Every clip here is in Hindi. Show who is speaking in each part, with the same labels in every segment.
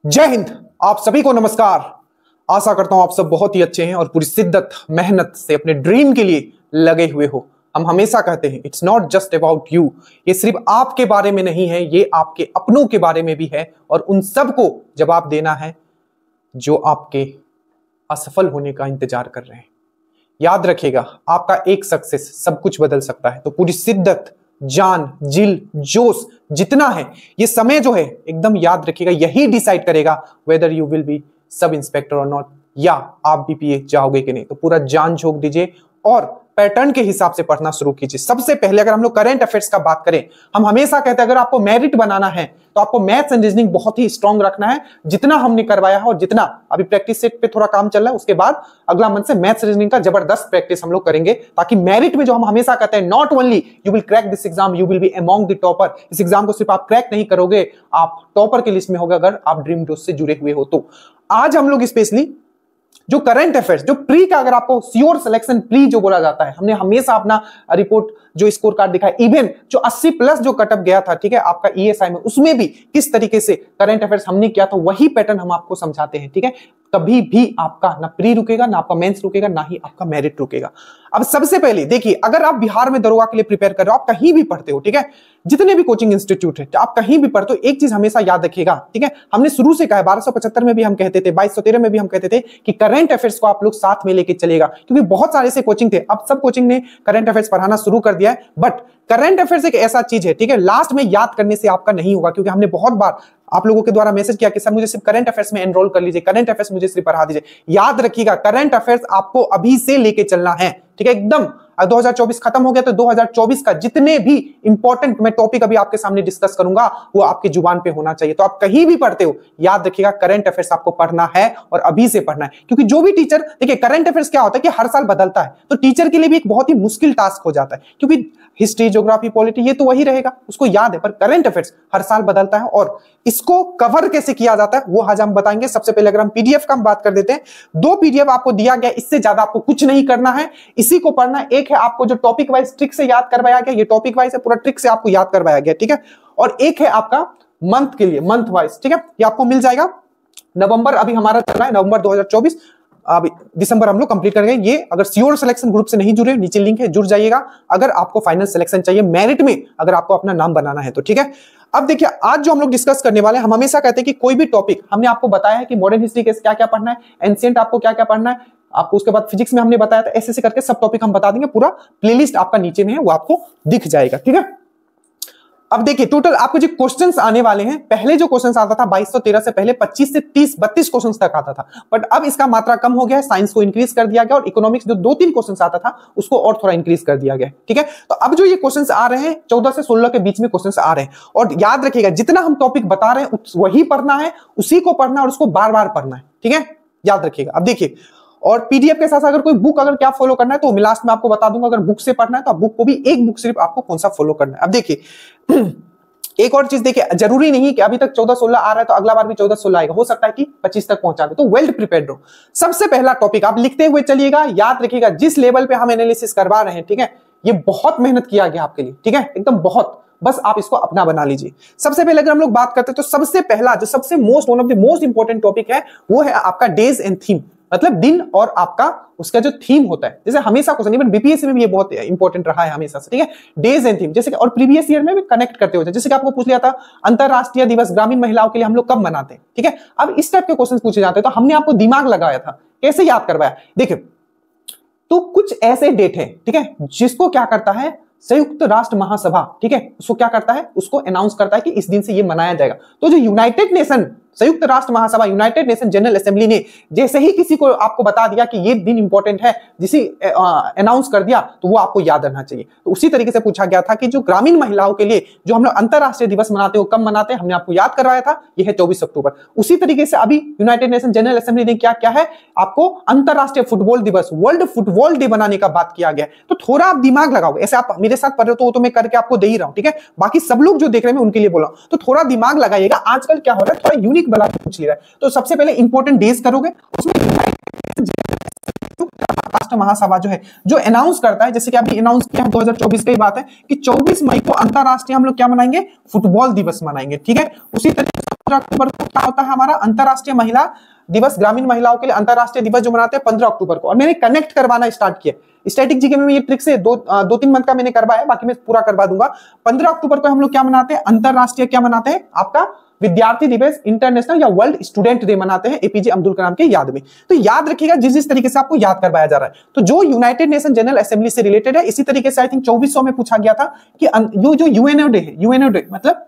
Speaker 1: जय हिंद। आप सभी को नमस्कार। आशा करता हूं आप सब बहुत ही अच्छे हैं और पूरी शिद्दत मेहनत से अपने ड्रीम के लिए लगे हुए हो। हम हमेशा कहते हैं it's not just about you, ये सिर्फ आपके बारे में नहीं है, ये आपके अपनों के बारे में भी है और उन सब को जवाब देना है जो आपके असफल होने का इंतजार कर रहे हैं। याद रखिएगा, आपका एक सक्सेस सब कुछ बदल सकता है। तो पूरी शिद्दत, जान, जिल, जोश जितना है, ये समय जो है एकदम याद रखिएगा, यही डिसाइड करेगा whether you will be sub inspector और नॉट, या आप बीपीए जाओगे कि नहीं। तो पूरा जान झोंक दीजिए और पैटर्न के हिसाब से पढ़ना शुरू कीजिए। सबसे पहले अगर हम लोग करंट अफेयर्स का बात करें, हम हमेशा कहते हैं अगर आपको मेरिट बनाना है तो आपको मैथ्स एंड रीजनिंग बहुत ही स्ट्रांग रखना है। जितना हमने करवाया है और जितना अभी प्रैक्टिस सेट पे थोड़ा काम चल रहा है, उसके बाद अगला मंथ से मैथ्स रीजनिंग का जबरदस्त प्रैक्टिस हम लोग करेंगे, ताकि मेरिट में जो हम हमेशा कहते हैं not only you will crack this exam, you will be among the topper. इस एग्जाम को सिर्फ आप क्रैक नहीं करोगे, आप टॉपर की लिस्ट में होगे अगर आप ड्रीम जोश से जुड़े हुए हो। तो आज हम लोग स्पेशली जो करंट अफेयर्स, जो प्री का, अगर आपको श्योर सिलेक्शन प्री जो बोला जाता है, हमने हमेशा अपना रिपोर्ट जो स्कोर कार्ड दिखाया, इवन जो 80 प्लस जो कटअप गया था, ठीक है, आपका ईएसआई में, उसमें भी किस तरीके से करंट अफेयर्स हमने किया था, वही पैटर्न हम आपको समझाते हैं। ठीक है, कभी भी आपका ना प्री रुकेगा, ना आपका मेंस रुकेगा, ना ही आपका मेरिट रुकेगा। अब सबसे पहले देखिए, अगर आप बिहार में दरोगा के लिए प्रिपेयर कर रहे हो, आप कहीं भी पढ़ते हो, ठीक है, जितने भी कोचिंग इंस्टीट्यूट है, आप कहीं भी पढ़ते हो, एक चीज हमेशा याद रखिएगा, ठीक है, हमने शुरू से कहा है, 1275 में भी हम कहते थे, 2213 में भी हम कहते थे कि करंट अफेयर्स को आप लोग साथ में लेके चलेगा, क्योंकि बहुत सारे ऐसे कोचिंग थे, अब सब कोचिंग ने करंट अफेयर्स पढ़ाना शुरू कर दिया है। बट करंट अफेयर्स एक ऐसा चीज है, ठीक है, लास्ट में याद करने से आपका नहीं होगा, क्योंकि हमने बहुत बार आप लोगों के द्वारा मैसेज किया कि सर मुझे सिर्फ करंट अफेयर्स में एनरोल कर लीजिए, करंट अफेयर्स मुझे सिर्फ पढ़ा दीजिए। याद रखिएगा, करंट अफेयर्स आपको अभी से लेके चलना है, ठीक है, एकदम। 2024 खत्म हो गया तो 2024 का जितने भी इंपॉर्टेंट मैं टॉपिक अभी आपके सामने डिस्कस करूंगा, वो आपके जुबान पे होना चाहिए। तो आप कहीं भी पढ़ते हो, याद रखिएगा करंट अफेयर्स आपको पढ़ना है और अभी से पढ़ना है, क्योंकि जो भी टीचर, देखिए करंट अफेयर्स क्या होता है कि हर साल बदलता है, तो टीचर के लिए भी एक बहुत ही मुश्किल टास्क हो जाता है, क्योंकि हिस्ट्री, ज्योग्राफी, पॉलिटी ये तो वही रहेगा, उसको याद है, पर करंट अफेयर्स हर साल बदलता है और इसको कवर कैसे किया जाता है वो आज हम बताएंगे। सबसे पहले अगर हम पीडीएफ का बात कर देते हैं, 2 पीडीएफ आपको दिया गया, इससे ज्यादा आपको कुछ नहीं करना है, इसी को पढ़ना है। एक है आपको जो टॉपिक वाइज ट्रिक से याद करवाया गया, ये टॉपिक वाइज है, पूरा ट्रिक से आपको याद करवाया गया, ठीक है, और एक है आपका मंथ के लिए, मंथ वाइज, ठीक है, ये आपको मिल जाएगा। नवंबर अभी हमारा चल रहा है, नवंबर 2024, अब दिसंबर हम लोग कंप्लीट करेंगे। ये अगर श्योर सिलेक्शन ग्रुप से नहीं जुड़े, नीचे लिंक है, जुड़ जाइएगा अगर आपको फाइनल सिलेक्शन चाहिए, मेरिट में अगर आपको अपना नाम बनाना है तो, ठीक है। अब देखिए, आज जो हम लोग डिस्कस करने वाले हैं, हम हमेशा कहते हैं कि कोई भी टॉपिक, हमने आपको बताया है कि मॉडर्न हिस्ट्री के क्या क्या पढ़ना है, एंशिएंट आपको क्या क्या पढ़ना है, आपको उसके बाद फिजिक्स में हमने बताया था, ऐसे करके सब टॉपिक हम बता देंगे। पूरा प्लेलिस्ट आपका नीचे में है, वो आपको दिख जाएगा, ठीक है। अब देखिए, टोटल आपको जो क्वेश्चंस आने वाले हैं, पहले जो क्वेश्चंस आता था 2213 से पहले 25 से 30 32 क्वेश्चंस तक आता था, बट अब इसका मात्रा कम हो गया है, साइंस को इंक्रीज कर दिया गया और इकोनॉमिक्स जो 2-3 क्वेश्चंस आता था उसको और थोड़ा इंक्रीज कर दिया गया है, ठीक है। तो अब जो ये क्वेश्चंस आ रहे हैं 14 से 16 के बीच में क्वेश्चंस आ रहे हैं, और याद रखिएगा जितना हम टॉपिक बता रहे हैं वही पढ़ना है, उसी को पढ़ना है और उसको बार बार पढ़ना है, ठीक है, याद रखिएगा। अब देखिए, और पीडीएफ के साथ अगर कोई बुक अगर क्या फॉलो करना है तो लास्ट में आपको बता दूंगा, अगर बुक से पढ़ना है तो आप बुक को भी एक बुक सिर्फ आपको कौन सा फॉलो करना है। अब देखिए एक और चीज देखिए, जरूरी नहीं कि अभी तक 14-16 आ रहा है तो अगला बार भी 14-16 आएगा, हो सकता है कि 25 तक पहुंचा दे, तो वेल प्रिपेयर्ड रहो। सबसे पहला टॉपिक आप लिखते हुए चलिएगा, याद रखिएगा जिस लेवल पे हम एनालिसिस करवा रहे हैं, ठीक है, ये बहुत मेहनत किया गया आपके लिए, ठीक है, एकदम बहुत, बस आप इसको अपना बना लीजिए। सबसे पहले अगर हम लोग बात करते हैं तो सबसे पहला जो सबसे one of the most important topic है वो है आपका डेज एंड थीम, मतलब दिन और आपका उसका जो थीम होता है, जैसे हमेशा क्वेश्चन, इवन बीपीएससी में भी ये बहुत इंपॉर्टेंट रहा है हमेशा से, ठीक है, डेज एंड थीम, जैसे कि और प्रीवियस ईयर में भी कनेक्ट करते हो, जैसे कि आपको पूछ लिया था अंतरराष्ट्रीय दिवस ग्रामीण महिलाओं के लिए हम लोग कब मनाते हैं, ठीक है। अब इस टाइप के क्वेश्चन पूछे जाते हैं तो हमने आपको दिमाग लगाया था, कैसे याद करवाया, देखिए, तो कुछ ऐसे डेट है, ठीक है, जिसको क्या करता है संयुक्त राष्ट्र महासभा, ठीक है, उसको क्या करता है, उसको अनाउंस करता है कि इस दिन से ये मनाया जाएगा। तो जो यूनाइटेड नेशन, संयुक्त राष्ट्र महासभा, यूनाइटेड नेशन जनरल असेंबली ने जैसे ही किसी को आपको बता दिया कि ये दिन इंपॉर्टेंट है, जिसे अनाउंस कर दिया, तो वो आपको याद रहना चाहिए। तो उसी तरीके से पूछा गया था कि जो ग्रामीण महिलाओं के लिए जो हम लोग अंतरराष्ट्रीय दिवस मनाते हैं, कब मनाते हैं, हमने आपको याद करवाया था, यह है 24 अक्टूबर। उसी तरीके से अभी यूनाइटेड नेशन जनरल असेंबली ने क्या क्या है, आपको अंतरराष्ट्रीय फुटबॉल दिवस, वर्ल्ड फुटबॉल डे बनाने का बात किया गया। तो थोड़ा आप दिमाग लगाओ, ऐसे आप मेरे साथ पढ़ रहे हो तो मैं करके आपको दे ही रहा हूं, ठीक है, बाकी सब लोग जो देख रहे हैं मैं उनके लिए बोला, तो थोड़ा दिमाग लगाइएगा। आजकल क्या हो रहा है, थोड़ा यूनिक वाला पूछ लिया है, तो सबसे पहले इंपॉर्टेंट डेज करोगे, उसमें राष्ट्र महासभा जो है जो अनाउंस करता है, जैसे कि अभी अनाउंस किया 2024 की बात है कि 24 मई को अंतरराष्ट्रीय हम लोग क्या मनाएंगे, फुटबॉल दिवस मनाएंगे, ठीक है। उसी तरीके से अक्टूबर को क्या होता है हमारा अंतरराष्ट्रीय महिला दिवस, ग्रामीण महिलाओं के लिए अंतरराष्ट्रीय दिवस जो मनाते हैं 15 अक्टूबर को। और मैंने कनेक्ट करवाना स्टार्ट किया स्टैटिक जीके में, ये ट्रिक से दो तीन मंथ का मैंने करवाया, बाकी मैं पूरा करवा दूंगा। 15 अक्टूबर को हम लोग क्या मनाते हैं, अंतरराष्ट्रीय क्या मनाते हैं, आपका विद्यार्थी दिवस, इंटरनेशनल या वर्ल्ड स्टूडेंट डे मनाते हैं एपीजे अब्दुल कलाम के याद में। तो याद रखिएगा जिस जिस तरीके से आपको याद करवाया जा रहा है। तो जो यूनाइटेड नेशन जनरल असेंबली से रिलेटेड है, इसी तरीके से आई थिंक 2400 में पूछा गया था कि जो यूएनओ डे है, यूएनओ डे मतलब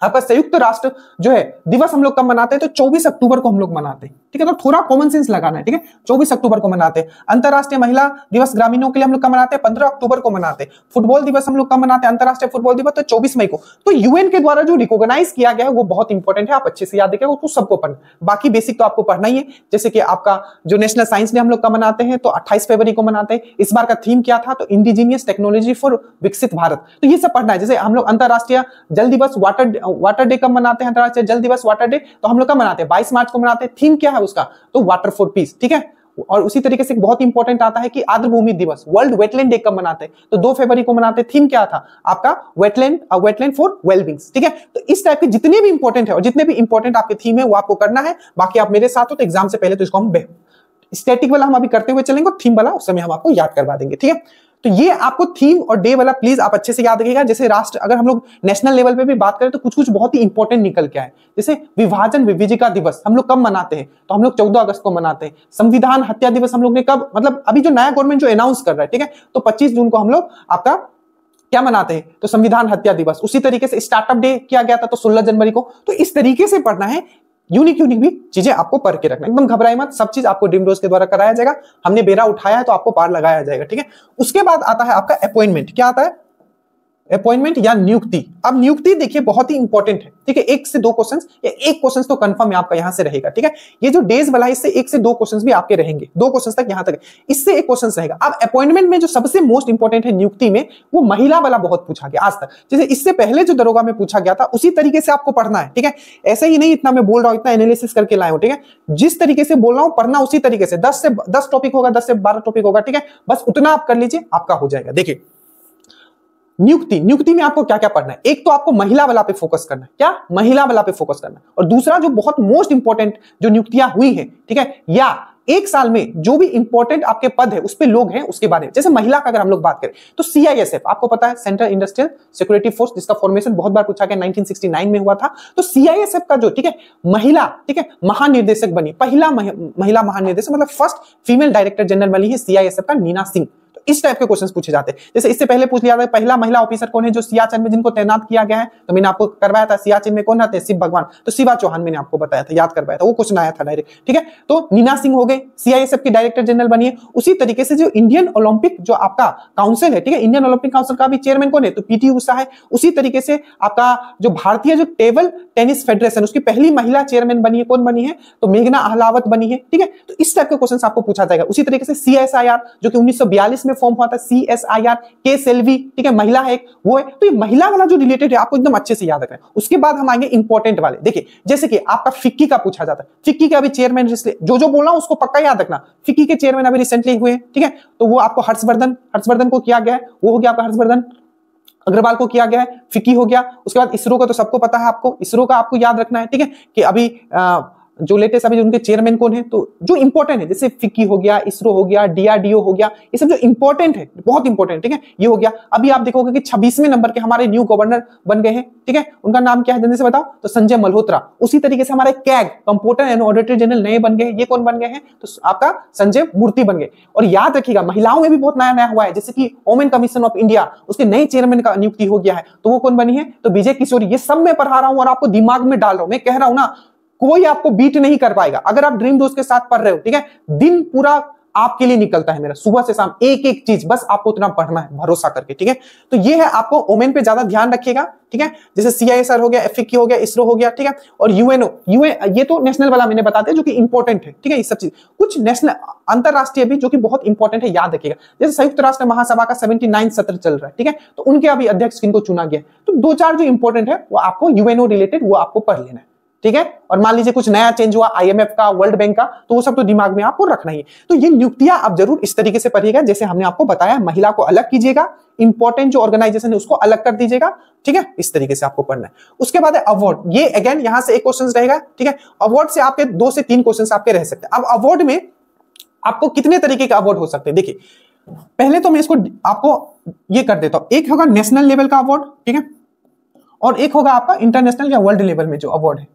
Speaker 1: आपका संयुक्त राष्ट्र जो है दिवस हम लोग कब मनाते हैं, तो 24 अक्टूबर को हम लोग मनाते हैं, ठीक है। तो थोड़ा कॉमन सेंस लगाना है, ठीक है। 24 अक्टूबर को मनाते हैं। अंतरराष्ट्रीय महिला दिवस ग्रामीणों के लिए हम लोग कब मनाते हैं, 15 अक्टूबर को मनाते हैं। फुटबॉल दिवस हम लोग कब मनाते हैं, अंतरराष्ट्रीय फुटबॉल दिवस तो 24 मई को। तो यूएन के द्वारा जो रिकॉग्नाइज किया गया है वो बहुत इंपॉर्टेंट है, आप अच्छे से याद रखिएगा, उसको सबको पढ़ना। बाकी बेसिक तो आपको पढ़ना ही है। जैसे कि आपका जो नेशनल साइंस डे हम लोग कब मनाते हैं, तो 28 फरवरी को मनाते हैं। इस बार का थीम क्या था, तो इंडिजीनियस टेक्नोलॉजी फॉर विकसित भारत। तो ये सब पढ़ना है। जैसे हम लोग अंतरराष्ट्रीय जल दिवस, वाटर डे कब मनाते हैं, अंतरराष्ट्रीय जल दिवस वाटर डे तो हम लोग कब मनाते हैं, 22 मार्च को मनाते हैं। थीम क्या है उसका, तो वाटर फॉर पीस, ठीक है। और उसी तरीके से बहुत इंपॉर्टेंट आता है कि आर्द्रभूमि दिवस, वर्ल्ड वेटलैंड डे कब मनाते हैं, तो 2 फरवरी को मनाते हैं। थीम क्या था आपका, वेटलैंड फॉर वेलबींग्स, ठीक है। तो इस टाइप के जितने भी इंपॉर्टेंट है और जितने भी इंपॉर्टेंट आपके थीम है वो आपको करना है। बाकी आप मेरे साथ हो तो एग्जाम से पहले तो इसको हम स्टैटिक वाला हम अभी करते हुए चलेंगे, थीम वाला उस समय हम आपको याद करवा देंगे, ठीक है। तो ये आपको थीम और डे वाला प्लीज आप अच्छे से याद रखिएगा। जैसे राष्ट्र, अगर हम लोग नेशनल लेवल पे भी बात करें तो कुछ कुछ बहुत ही इंपॉर्टेंट निकल के आए। जैसे विभाजन विभीजिका दिवस हम लोग कब मनाते हैं, तो हम लोग 14 अगस्त को मनाते हैं। संविधान हत्या दिवस हम लोग ने कब, मतलब अभी जो नया गवर्नमेंट जो अनाउंस कर रहा है, ठीक है, तो 25 जून को हम लोग आपका क्या मनाते हैं, तो संविधान हत्या दिवस। उसी तरीके से स्टार्टअप डे किया गया था तो 16 जनवरी को। तो इस तरीके से पढ़ना है, यूनिक भी चीजें आपको पढ़ के रखना, एकदम घबराए मत, सब चीज आपको ड्रीम डोज के द्वारा कराया जाएगा। हमने बेरा उठाया है तो आपको पार लगाया जाएगा, ठीक है। उसके बाद आता है आपका अपॉइंटमेंट। क्या आता है, अपॉइंटमेंट या नियुक्ति। अब नियुक्ति देखिए बहुत ही इंपॉर्टेंट है, ठीक है। 1 से 2 क्वेश्चंस या 1 क्वेश्चन तो कंफर्म है आपका यहां से रहेगा, ठीक है। ये जो डेज वाला है इससे 1 से 2 क्वेश्चंस भी आपके रहेंगे, 2 क्वेश्चंस तक यहां तक, इससे 1 क्वेश्चन रहेगा। अब अपॉइंटमेंट में जो सबसे मोस्ट इंपॉर्टेंट है नियुक्ति में, वो महिला वाला बहुत पूछा गया आज तक। जैसे इससे पहले जो दरोगा में पूछा गया था उसी तरीके से आपको पढ़ना है, ठीक है। ऐसे ही नहीं इतना मैं बोल रहा हूं, इतना एनालिसिस करके लाया हूं, ठीक है। जिस तरीके से बोल रहा हूं पढ़ना उसी तरीके से, 10 टॉपिक होगा, 10 से 12 टॉपिक होगा, ठीक है। बस उतना आप कर लीजिए, आपका हो जाएगा। देखिए नियुक्ति में आपको क्या क्या पढ़ना है। एक तो आपको महिला वाला पे फोकस करना है, क्या, महिला वाला पे फोकस करना है। और दूसरा जो बहुत मोस्ट इंपॉर्टेंट जो नियुक्तियां हुई है, ठीक है, या 1 साल में जो भी इंपॉर्टेंट आपके पद है उस पे लोग हैं उसके बारे में। जैसे महिला का अगर हम लोग बात करें तो CISF आपको पता है, सेंट्रल इंडस्ट्रियल सिक्योरिटी फोर्स, जिसका फॉर्मेशन बहुत बार पूछा गया, 1969 में हुआ था। तो CISF का जो, ठीक है, महिला, ठीक है, महानिर्देशक बनी, पहला महिला महानिर्देशक, मतलब फर्स्ट फीमेल डायरेक्टर जनरल बनी है CISF का, नीना सिंह। इस टाइप के क्वेश्चंस पूछे जाते हैं। जैसे इससे पहले पूछ लिया था पहला महिला ऑफिसर कौन है जो सियाचिन में जिनको तैनात किया गया है, तो मैंने आपको करवाया था सियाचिन में कौन रहते हैं, शिव भगवान, तो शिवा चौहान मैंने आपको बताया था, याद करवाया था, वो क्वेश्चन आया था डायरेक्ट, ठीक है। तो नीना सिंह हो गए, CISF की डायरेक्टर जनरल बनी है। उसी तरीके से जो इंडियन ओलंपिक जो आपका काउंसिल है, ठीक है, इंडियन ओलंपिक काउंसिल का भी चेयरमैन कौन है, तो PT उषा है। उसी तरीके से आपका जो भारतीय जो टेबल टेनिस फेडरेशन, उसकी पहली महिला चेयरमैन बनी है, कौन बनी है, तो मेघना अहलावत बनी है, ठीक है। तो इस टाइप के क्वेश्चन आपको पूछा जाएगा। उसी तरीके से CSIR जो कि 1942 में फॉर्म हुआ था, CSIR के सेल्वी, ठीक है, महिला है एक, वो है। तो ये महिला वाला जो रिलेटेड है आपको एकदम अच्छे से याद रखना है। उसके बाद हम आएंगे इंपॉर्टेंट वाले। देखिए जैसे कि आपका फिक्की का पूछा जाता है, फिक्की के अभी चेयरमैन, जो बोल रहा हूं उसको पक्का याद रखना, फिक्की के चेयरमैन अभी रिसेंटली हुए, ठीक है। तो वो आपको हर्षवर्धन को किया गया है, वो हो गया आपका हर्षवर्धन अग्रवाल को किया गया है, फिक्की हो गया। उसके बाद इसरो का तो सबको पता है, आपको इसरो का आपको याद रखना है, ठीक है, कि अभी जो लेटेस्ट अभी उनके चेयरमैन कौन है, तो जो इंपॉर्टेंट है जैसे फिक्की हो गया, इसरो हो गया, DRDO हो गया, ये सब जो इंपॉर्टेंट है, बहुत इंपॉर्टेंट, ठीक है, ये हो गया। अभी आप देखोगे कि 26वें नंबर के हमारे न्यू गवर्नर बन गए हैं, ठीक है, उनका नाम क्या है जल्दी से बताओ, तो संजय मल्होत्रा। उसी तरीके से हमारे CAG computer and auditor general नए बन गए, ये कौन बन गए हैं, तो आपका संजय मूर्ति बन गए। और याद रखिएगा महिलाओं में भी बहुत नया नया हुआ है, जैसे कि वुमेन कमीशन ऑफ इंडिया, उसके नए चेयरमैन का नियुक्ति हो गया है, तो वो कौन बनी है, तो विजय किशोरी। ये सब मैं पढ़ा रहा हूं और आपको दिमाग में डाल रहा हूं, मैं कह रहा हूं ना, कोई आपको बीट नहीं कर पाएगा अगर आप ड्रीम दोस्त के साथ पढ़ रहे हो, ठीक है। दिन पूरा आपके लिए निकलता है मेरा, सुबह से शाम एक एक चीज, बस आपको उतना पढ़ना है भरोसा करके, ठीक है। तो ये है, आपको ओमेन पे ज्यादा ध्यान रखिएगा, ठीक है। जैसे CISR हो गया, FICCI हो गया, इसरो हो गया, ठीक है। और UNO, ये तो नेशनल वाला मैंने बता दिया जो कि इंपॉर्टेंट है, ठीक है। ये सब चीज कुछ नेशनल अंतरराष्ट्रीय भी जो कि बहुत इंपॉर्टेंट है, याद रखिएगा। जैसे संयुक्त राष्ट्र महासभा का 79 सत्र चल रहा है, ठीक है, तो उनके अभी अध्यक्ष किनको चुना गया, तो 2-4 जो इंपॉर्टेंट है वो आपको UNO रिलेटेड वो आपको पढ़ लेना है, ठीक है। और मान लीजिए कुछ नया चेंज हुआ IMF का, वर्ल्ड बैंक का, तो वो सब तो दिमाग में आपको रखना ही है। तो ये नियुक्तियां आप जरूर इस तरीके से पढ़िएगा जैसे हमने आपको बताया, महिला को अलग कीजिएगा, इंपॉर्टेंट जो ऑर्गेनाइजेशन है उसको अलग कर दीजिएगा, ठीक है। इस तरीके से आपको पढ़ना है। उसके बाद है अवार्ड, ये अगेन यहां से एक क्वेश्चन रहेगा, ठीक है। अवार्ड से आपके 2 से 3 क्वेश्चन आपके रह सकते हैं। अब अवार्ड में आपको कितने तरीके का अवार्ड हो सकते हैं, देखिए पहले तो मैं इसको आपको ये कर देता हूं। एक होगा नेशनल लेवल का अवार्ड, ठीक है, और एक होगा आपका इंटरनेशनल या वर्ल्ड लेवल में जो अवार्ड है।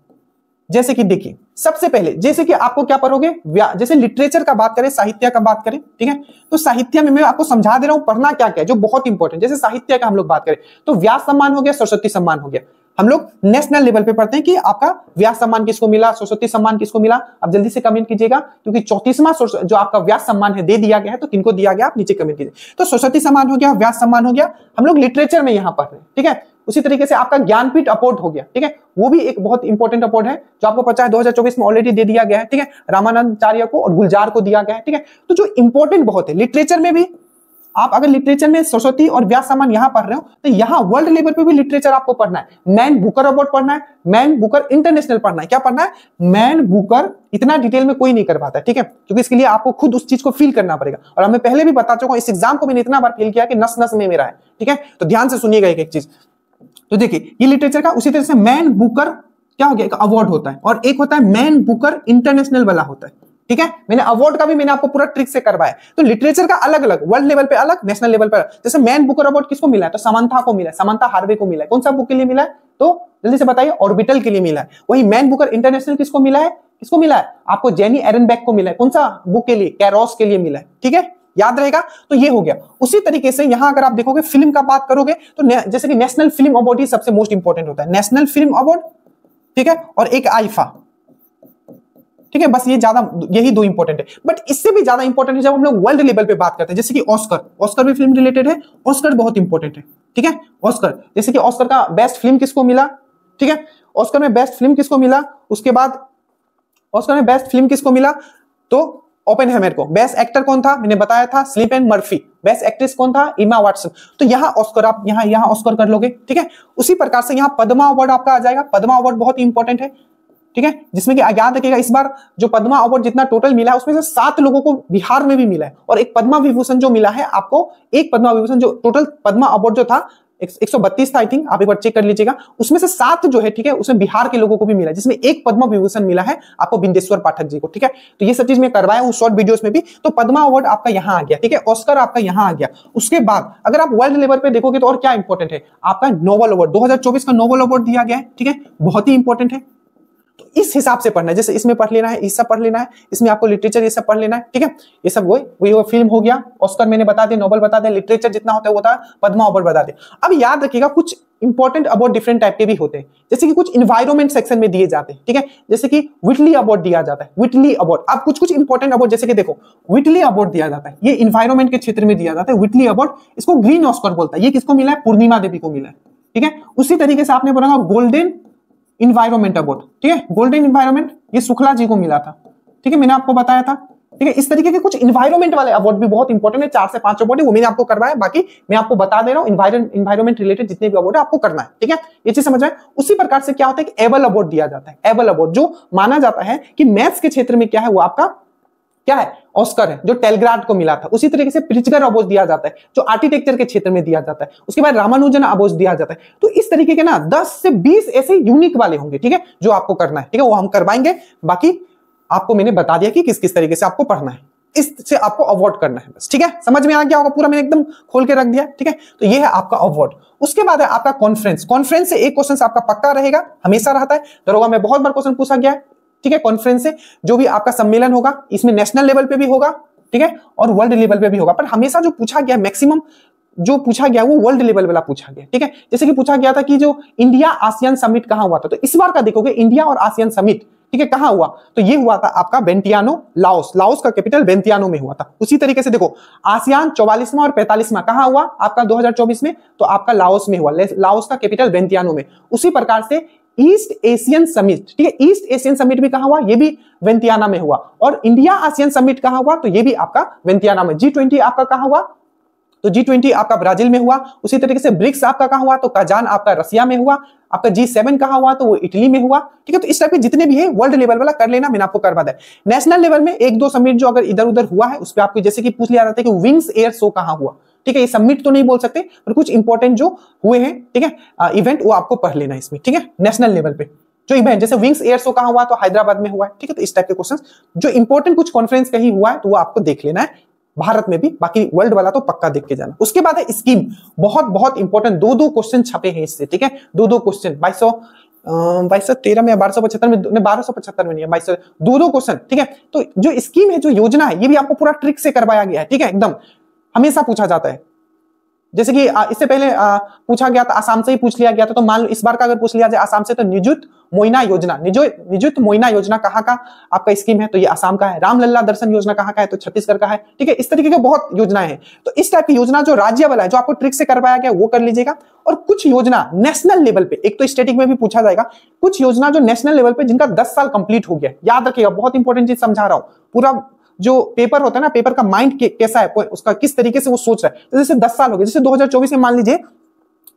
Speaker 1: जैसे कि देखिए सबसे पहले जैसे कि आपको क्या पढ़ोगे, जैसे लिटरेचर का बात करें, साहित्य का बात करें, ठीक है, तो साहित्य में मैं आपको समझा दे रहा हूं पढ़ना क्या क्या है जो बहुत इंपॉर्टेंट। जैसे साहित्य का हम लोग बात करें तो व्यास सम्मान हो गया, सरस्वती सम्मान हो गया। हम लोग नेशनल लेवल पे पढ़ते हैं कि आपका व्यास सम्मान किसको मिला, सरस्वती सम्मान किसको मिला। अब जल्दी से कमेंट कीजिएगा क्योंकि 34वां जो आपका व्यास सम्मान है दे दिया गया है, तो किनको दिया गया आप नीचे कमेंट कीजिए। तो सरस्वती सम्मान हो गया, व्यास सम्मान हो गया, हम लोग लिटरेचर में यहां पढ़ रहे हैं, ठीक है। उसी तरीके से आपका ज्ञानपीठ अवार्ड हो गया, ठीक है, वो भी एक बहुत इंपॉर्टेंट अवार्ड है जो आपको पता है 2024 में ऑलरेडी दे दिया गया है, ठीक है। रामानंदाचार्य को और गुलजार को दिया गया है, ठीक है। तो जो इंपॉर्टेंट बहुत है लिटरेचर में भी, आप अगर लिटरेचर में सरस्वती और व्यास सम्मान यहां पढ़ रहे हो तो यहां वर्ल्ड लेवल पे भी लिटरेचर आपको पढ़ना है। मैन बुकर अवार्ड पढ़ना है, मैन बुकर इंटरनेशनल पढ़ना है। क्या पढ़ना है? Man Booker. इतना डिटेल में कोई नहीं कर पाता, ठीक है, क्योंकि इसके लिए आपको खुद उस चीज को फील करना पड़ेगा। और हमें पहले भी बता चुका हूं, इस एग्जाम को मैंने इतना बार फील किया कि नस नस में मेरा है, ठीक है। तो ध्यान से सुनिएगा एक एक चीज। तो देखिए ये लिटरेचर का, उसी तरह से मैन बुकर क्या हो गया, एक अवार्ड होता है, और एक होता है मैन बुकर इंटरनेशनल वाला होता है, ठीक है। मैंने अवार्ड का भी मैंने आपको पूरा ट्रिक से करवाया। तो लिटरेचर का अलग अलग, वर्ल्ड लेवल पे अलग, नेशनल लेवल पे अलग। जैसे मैन बुकर अवार्ड किसको मिला है, तो समंथा को मिला है, समंथा हार्वे को मिला है। कौन सा बुक के लिए मिला है, तो जल्दी से बताइए, ऑर्बिटल के लिए मिला है। वही मैन बुकर इंटरनेशनल किसको मिला है, किसको मिला है, आपको जेनी एरनबेक को मिला है। कौन सा बुक के लिए, कैरोस के लिए मिला है, ठीक है, याद रहेगा। तो ये हो गया। उसी तरीके से यहां अगर आप देखोगे फिल्म का बात करोगे तो जैसे कि नेशनल फिल्म अवार्ड ही सबसे मोस्ट इंपॉर्टेंट होता है, नेशनल फिल्म अवार्ड, ठीक है, और एक आईफा, ठीक है। बस ये ज्यादा, यही 2 इंपॉर्टेंट है। बट इससे भी ज्यादा इंपॉर्टेंट है जब हम लोग वर्ल्ड लेवल पे बात करते हैं, जैसे कि ऑस्कर, ऑस्कर भी फिल्म रिलेटेड है, ऑस्कर बहुत इंपॉर्टेंट है, ठीक है। ऑस्कर, जैसे कि ऑस्कर का बेस्ट फिल्म किसको मिला, ठीक है, ऑस्कर में बेस्ट फिल्म किसको मिला, उसके बाद ऑस्कर में बेस्ट फिल्म किसको मिला, तो ओपेनहाइमर को। बेस्ट एक्टर कौन था, मैंने बताया था, सिलियन मर्फी। बेस्ट एक्ट्रेस कौन था, इमा वाटसन। तो यहां ऑस्कर, आप यहां ऑस्कर कर लोगे, ठीक है। उसी प्रकार से यहां पद्मा अवार्ड आपका आ जाएगा। पद्मा अवार्ड बहुत इंपॉर्टेंट है, ठीक है, जिसमें कि याद रखिएगा इस बार जो पद्मा अवार्ड जितना टोटल मिला है उसमें से 7 लोगों को बिहार में भी मिला है, और एक पद्मा विभूषण जो मिला है आपको, एक पद्मा विभूषण, जो टोटल पद्मा अवार्ड जो था 132 था आई थिंक, आप एक बार चेक कर लीजिएगा, उसमें से 7 जो है, ठीक है, उसमें बिहार के लोगों को भी मिला, जिसमें एक पद्मा विभूषण मिला है आपको बिंदेश्वर पाठक जी को, ठीक है। तो ये सब चीज मैं करवाया हूं शॉर्ट वीडियोस में भी। तो पद्मा अवार्ड आपका यहां आ गया, ठीक है, ऑस्कर आपका यहां आ गया। उसके बाद अगर आप वर्ल्ड लेवल पे देखोगे तो और क्या इंपॉर्टेंट है, आपका नोबेल अवार्ड, 2024 का नोबेल अवार्ड दिया गया है, ठीक है, बहुत ही इंपॉर्टेंट है। तो इस हिसाब से पढ़ना है, जैसे इसमें पढ़ लेना है, इस सब पढ़ लेना है, इसमें आपको लिटरेचर ये सब पढ़ लेना है, ठीक है। ये सब वही फिल्म हो गया, ऑस्कर मैंने बता दिया, नोबेल बता दिया, लिटरेचर जितना होता है वो होता है, पद्मा अवार्ड बता दिया। अब याद रखिएगा कुछ इंपॉर्टेंट अवार्ड डिफरेंट टाइप के भी होते हैं, जैसे कि कुछ इन्वायरमेंट सेक्शन में दिए जाते हैं, ठीक है, जैसे कि व्हिटली अवार्ड दिया जाता है, व्हिटली अवार्ड। अब कुछ इंपॉर्टेंट अवार्ड, जैसे कि देखो व्हिटली अवार्ड दिया जाता है, ये इन्वायरमेंट के क्षेत्र में दिया जाता है, व्हिटली अवार्ड। इसको ग्रीन ऑस्कर बोलता है। ये किसको मिला है, पूर्णिमा देवी को मिला है, ठीक है। उसी तरीके से आपने बोला गोल्डन इन्वायरमेंट अवार्ड, ठीक है, गोल्डन इन्वायरमेंट ये शुक्ला जी को मिला था, ठीक है, मैंने आपको बताया था, ठीक है। इस तरीके के कुछ इन्वायरमेंट वाले अवार्ड भी बहुत इंपॉर्टेंट है, 4 से 5 अवार्ड है, वो मैंने आपको करवाया। बाकी मैं आपको बता दे रहा हूं, इन्वायरमेंट रिलेटेड जितने भी अवार्ड है आपको करना है, ठीक है, ये चीज समझ आए। उसी प्रकार से क्या होता है कि एबल अवार्ड दिया जाता है, एबल अवार्ड जो माना जाता है कि मैथ्स के क्षेत्र में क्या है, वो आपका क्या है, ऑस्कर है, जो टेलग्राड को मिला था। उसी तरीके से प्रिट्जगर अवार्ड दिया जाता है, जो आर्किटेक्चर के क्षेत्र में दिया जाता है। उसके बाद रामानुजन अवार्ड दिया जाता है। तो इस तरीके के ना 10 से 20 ऐसे यूनिक वाले होंगे, ठीक है, जो आपको करना है, ठीक है, वो हम करवाएंगे। बाकी आपको मैंने बता दिया कि किस किस तरीके से आपको पढ़ना है, इससे आपको अवार्ड करना है बस, ठीक है, समझ में आ गया होगा पूरा, मैंने एकदम खोल के रख दिया, ठीक है। तो ये है आपका अवार्ड। उसके बाद है आपका कॉन्फ्रेंस। कॉन्फ्रेंस से एक क्वेश्चन आपका पक्का रहेगा, हमेशा रहता है, दरोगा में बहुत बार क्वेश्चन पूछा गया है, ठीक है। कॉन्फ्रेंस से जो भी आपका सम्मेलन होगा, इसमें नेशनल लेवल पे भी होगा, ठीक है, और वर्ल्ड लेवल पे भी होगा। पर हमेशा जो पूछा गया, मैक्सिमम जो पूछा गया वो वर्ल्ड लेवल वाला पूछा गया, ठीक है। जैसे कि पूछा गया था कि जो इंडिया आसियान समिट कहां हुआ था, तो इस बार का देखोगे इंडिया और आसियान समिट, ठीक है, कहां हुआ, तो ये हुआ था आपका वेंटियानो, लाओस। लाओस का कैपिटल वेंटियानो में हुआ था। उसी तरीके से देखो आसियान 44वां और 45वां कहां हुआ आपका 2024 में, तो आपका लाओस में हुआ, लाओस का कैपिटल वेंटियानो में। उसी प्रकार से ईस्ट एशियन समिट, ठीक है, ईस्ट एशियन समिट भी कहां हुआ, ये भी वेंटियाना में हुआ। और इंडिया आसियान समिट कहां हुआ, तो ये भी आपका वेंटियाना में। G20 आपका कहां हुआ, तो G20 आपका ब्राजील में हुआ। उसी तरीके से ब्रिक्स आपका कहां हुआ, तो काजान आपका रसिया में हुआ। आपका G7 कहां हुआ, तो वो इटली में हुआ। ठीक है, तो इस टाइप के जितने भी है वर्ल्ड लेवल वाला कर लेना, मैंने आपको करवा दिया। नेशनल लेवल में एक दो समिट जो अगर इधर उधर हुआ है उस पर आपको जैसे कि पूछ लिया जाता है कि विंग्स एयर शो कहां हुआ। ठीक है, ये समिट तो नहीं बोल सकते पर कुछ इंपॉर्टेंट जो हुए हैं, ठीक है, इवेंट, वो आपको पढ़ लेना इसमें। ठीक है, नेशनल लेवल पे जो इवेंट, जैसे विंग्स एयर शो कहां हुआ, तो हैदराबाद में हुआ है। ठीक है, तो इस टाइप के क्वेश्चंस जो इंपॉर्टेंट कुछ कॉन्फ्रेंस कहीं हुआ है तो वो आपको देख लेना है, भारत में भी, बाकी वर्ल्ड वाला तो पक्का देख के जाना। उसके बाद है स्कीम, बहुत बहुत इंपॉर्टेंट, दो क्वेश्चन छपे हैं इससे। ठीक है, दो क्वेश्चन 2213 में, 1275 में, 1275 में नहीं है, 2200, दो क्वेश्चन। ठीक है, तो जो स्कीम है, जो योजना है, ये भी आपको पूरा ट्रिक से करवाया गया है। ठीक है, एकदम हमेशा पूछा जाता है। जैसे कि इससे पहले पूछा गया था, आसाम से ही पूछ लिया गया था, तो मान लो इस बार का अगर पूछ लिया जाए आसाम से, तो निजुत मोइना योजना, निजुत मोइना योजना कहाँ का आपका स्कीम है, तो ये आसाम का है। रामलल्ला दर्शन योजना कहाँ का है, तो छत्तीसगढ़ का है। ठीक है, इस तरीके के बहुत योजनाएं हैं। तो इस टाइप की योजना जो राज्य वाला है, जो आपको ट्रिक से करवाया गया, वो कर लीजिएगा। और कुछ योजना नेशनल लेवल पे, एक तो स्टैटिक में भी पूछा जाएगा, कुछ योजना जो नेशनल लेवल पे जिनका 10 साल कंप्लीट हो गया, याद रखिएगा, बहुत इंपॉर्टेंट चीज समझा रहा हूं। पूरा जो पेपर होता है ना, पेपर का माइंड कैसा है, उसका किस तरीके से वो सोच रहा है। तो जैसे 10 साल हो गए, जैसे 2024 में मान लीजिए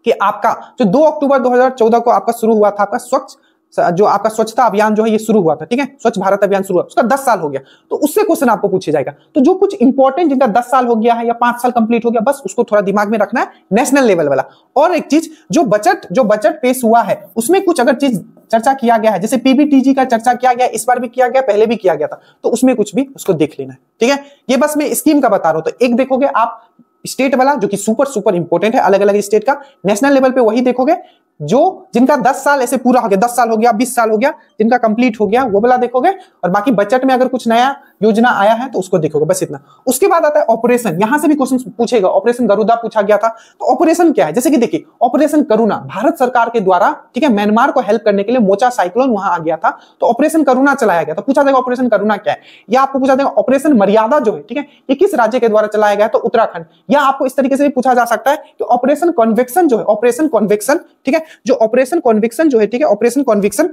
Speaker 1: कि आपका जो 2 अक्टूबर 2014 को आपका शुरू हुआ था, आपका जो आपका स्वच्छता अभियान जो है ये शुरू हुआ था। ठीक है, स्वच्छ भारत अभियान शुरू हुआ, उसका 10 साल हो गया, तो उससे क्वेश्चन आपको पूछा जाएगा। तो जो कुछ इंपॉर्टेंट जिनका 10 साल हो गया है या 5 साल कंप्लीट हो गया, बस उसको थोड़ा दिमाग में रखना है, नेशनल लेवल वाला। और एक चीज, जो बजट पेश हुआ है उसमें कुछ अगर चीज चर्चा किया गया है, जैसे पीबीटीजी का चर्चा किया गया, इस बार भी किया गया, पहले भी किया गया था, तो उसमें कुछ भी उसको देख लेना है। ठीक है, ये बस मैं स्कीम का बता रहा हूं। तो एक देखोगे आप स्टेट वाला, जो कि सुपर इंपॉर्टेंट है, अलग अलग स्टेट का। नेशनल लेवल पे वही देखोगे जो जिनका 10 साल ऐसे पूरा हो गया, 10 साल हो गया, 20 साल हो गया, जिनका कंप्लीट हो गया, वो वाला देखोगे। और बाकी बजट में अगर कुछ नया योजना आया है तो उसको देखोगे, बस इतना। उसके बाद आता है ऑपरेशन, यहां से भी क्वेश्चन पूछेगा। ऑपरेशन गरुड़ा पूछा गया था, तो ऑपरेशन क्या है, जैसे कि देखिए, ऑपरेशन करुणा भारत सरकार के द्वारा, ठीक है, म्यांमार को हेल्प करने के लिए मोचा साइक्लोन वहां आ गया था, तो ऑपरेशन करुणा चलाया गया। तो पूछा जाएगा ऑपरेशन करुणा क्या है, या आपको पूछा जाएगा ऑपरेशन मर्यादा जो है, ठीक है, ये किस राज्य के द्वारा चलाया गया, तो उत्तराखंड। या आपको इस तरीके से भी पूछा जा सकता है कि ऑपरेशन कन्वेक्शन जो है, ऑपरेशन कन्वेक्शन, ठीक है, जो ऑपरेशन कन्विक्शन जो है, ठीक है, ऑपरेशन कन्विक्शन,